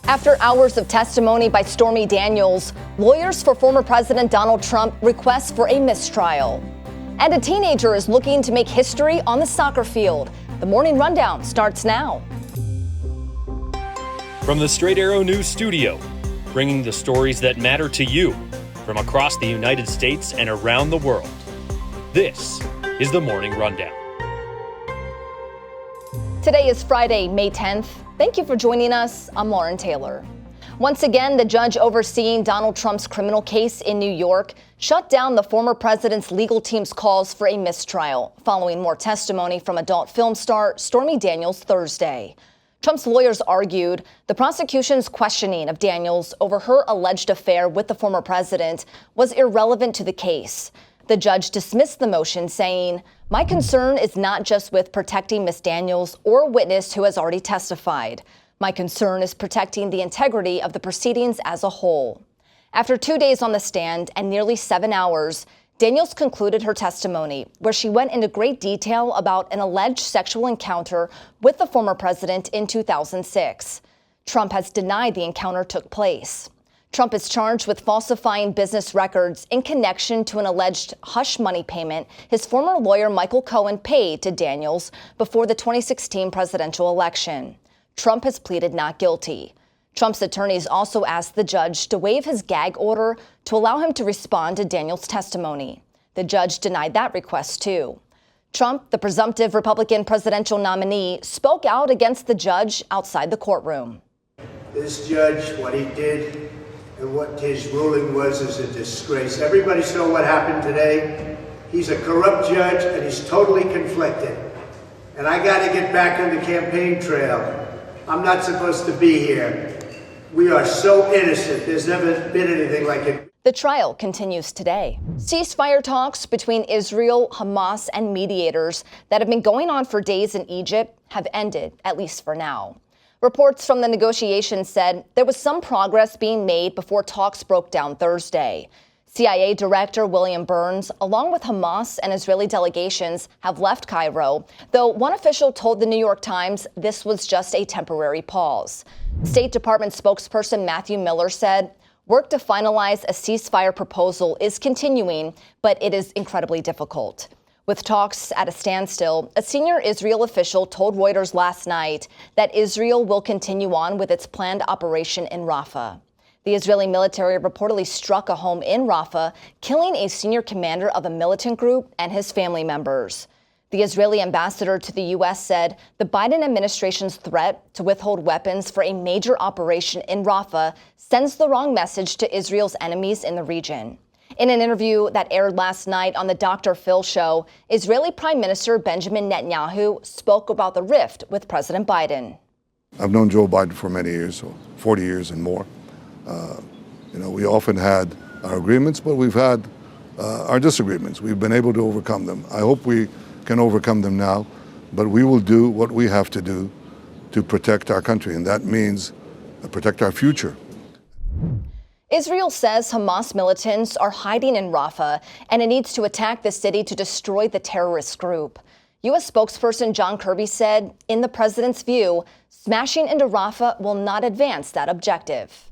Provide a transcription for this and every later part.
After hours of testimony by Stormy Daniels, lawyers for former President Donald Trump request for a mistrial. And a teenager is looking to make history on the soccer field. The Morning Rundown starts now. From the Straight Arrow News Studio, bringing the stories that matter to you from across the United States and around the world. This is the Morning Rundown. Today is Friday, May 10th. Thank you for joining us. I'm Lauren Taylor. Once again, the judge overseeing Donald Trump's criminal case in New York shut down the former president's legal team's calls for a mistrial, following more testimony from adult film star Stormy Daniels Thursday. Trump's lawyers argued the prosecution's questioning of Daniels over her alleged affair with the former president was irrelevant to the case. The judge dismissed the motion, saying, "My concern is not just with protecting Ms. Daniels or a witness who has already testified. My concern is protecting the integrity of the proceedings as a whole." After 2 days on the stand and nearly 7 hours, Daniels concluded her testimony, where she went into great detail about an alleged sexual encounter with the former president in 2006. Trump has denied the encounter took place. Trump is charged with falsifying business records in connection to an alleged hush money payment his former lawyer Michael Cohen paid to Daniels before the 2016 presidential election. Trump has pleaded not guilty. Trump's attorneys also asked the judge to waive his gag order to allow him to respond to Daniels' testimony. The judge denied that request, too. Trump, the presumptive Republican presidential nominee, spoke out against the judge outside the courtroom. This judge, what he did and what his ruling was, is a disgrace. Everybody saw what happened today. He's a corrupt judge and he's totally conflicted. And I got to get back on the campaign trail. I'm not supposed to be here. We are so innocent. There's never been anything like it. The trial continues today. Ceasefire talks between Israel, Hamas, and mediators that have been going on for days in Egypt have ended, at least for now. Reports from the negotiations said there was some progress being made before talks broke down Thursday. CIA Director William Burns, along with Hamas and Israeli delegations, have left Cairo, though one official told the New York Times this was just a temporary pause. State Department spokesperson Matthew Miller said, "Work to finalize a ceasefire proposal is continuing, but it is incredibly difficult." With talks at a standstill, a senior Israel official told Reuters last night that Israel will continue on with its planned operation in Rafah. The Israeli military reportedly struck a home in Rafah, killing a senior commander of a militant group and his family members. The Israeli ambassador to the U.S. said the Biden administration's threat to withhold weapons for a major operation in Rafah sends the wrong message to Israel's enemies in the region. In an interview that aired last night on the Dr. Phil show, Israeli Prime Minister Benjamin Netanyahu spoke about the rift with President Biden. I've known Joe Biden for many years, so 40 years and more. We often had our agreements, but we've had our disagreements. We've been able to overcome them. I hope we can overcome them now, but we will do what we have to do to protect our country, and that means protect our future. Israel says Hamas militants are hiding in Rafah, and it needs to attack the city to destroy the terrorist group. U.S. spokesperson John Kirby said, in the president's view, smashing into Rafah will not advance that objective.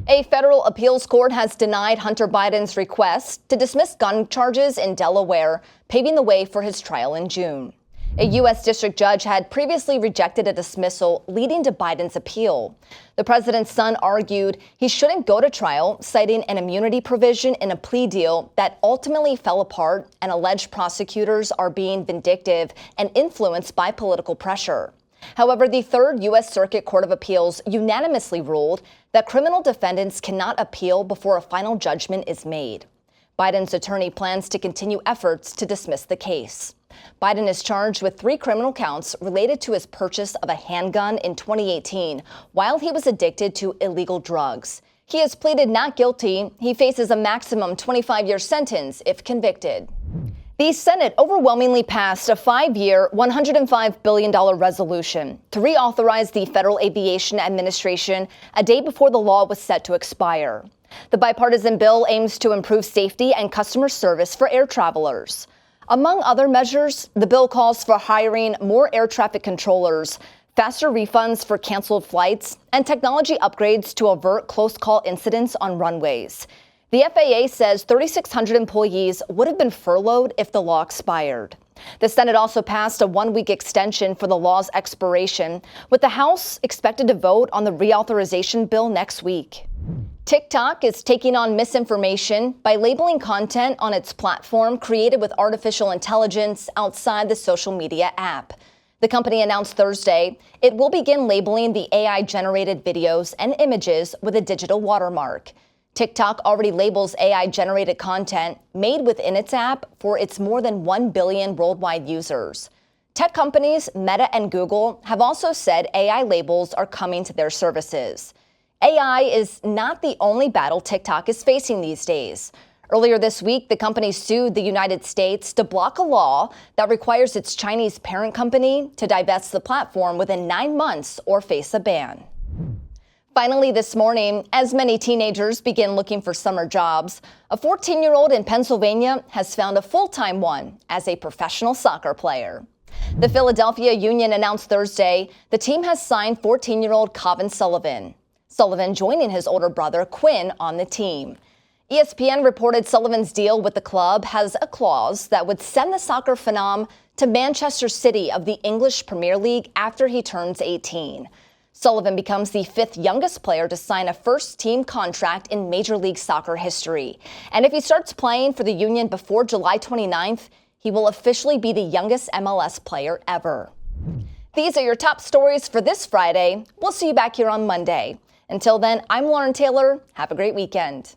A federal appeals court has denied Hunter Biden's request to dismiss gun charges in Delaware, paving the way for his trial in June. A U.S. district judge had previously rejected a dismissal, leading to Biden's appeal. The president's son argued he shouldn't go to trial, citing an immunity provision in a plea deal that ultimately fell apart, and alleged prosecutors are being vindictive and influenced by political pressure. However, the Third U.S. Circuit Court of Appeals unanimously ruled that criminal defendants cannot appeal before a final judgment is made. Biden's attorney plans to continue efforts to dismiss the case. Biden is charged with 3 criminal counts related to his purchase of a handgun in 2018 while he was addicted to illegal drugs. He has pleaded not guilty. He faces a maximum 25-year sentence if convicted. The Senate overwhelmingly passed a 5-year, $105 billion resolution to reauthorize the Federal Aviation Administration a day before the law was set to expire. The bipartisan bill aims to improve safety and customer service for air travelers. Among other measures, the bill calls for hiring more air traffic controllers, faster refunds for canceled flights, and technology upgrades to avert close call incidents on runways. The FAA says 3,600 employees would have been furloughed if the law expired. The Senate also passed a one-week extension for the law's expiration, with the House expected to vote on the reauthorization bill next week. TikTok is taking on misinformation by labeling content on its platform created with artificial intelligence outside the social media app. The company announced Thursday it will begin labeling the AI-generated videos and images with a digital watermark. TikTok already labels AI-generated content made within its app for its more than 1 billion worldwide users. Tech companies Meta and Google have also said AI labels are coming to their services. AI is not the only battle TikTok is facing these days. Earlier this week, the company sued the United States to block a law that requires its Chinese parent company to divest the platform within 9 months or face a ban. Finally, this morning, as many teenagers begin looking for summer jobs, a 14-year-old in Pennsylvania has found a full-time one as a professional soccer player. The Philadelphia Union announced Thursday the team has signed 14-year-old Kevin Sullivan. Sullivan joining his older brother Quinn on the team. ESPN reported Sullivan's deal with the club has a clause that would send the soccer phenom to Manchester City of the English Premier League after he turns 18. Sullivan becomes the 5th youngest player to sign a first-team contract in Major League Soccer history. And if he starts playing for the Union before July 29th, he will officially be the youngest MLS player ever. These are your top stories for this Friday. We'll see you back here on Monday. Until then, I'm Lauren Taylor. Have a great weekend.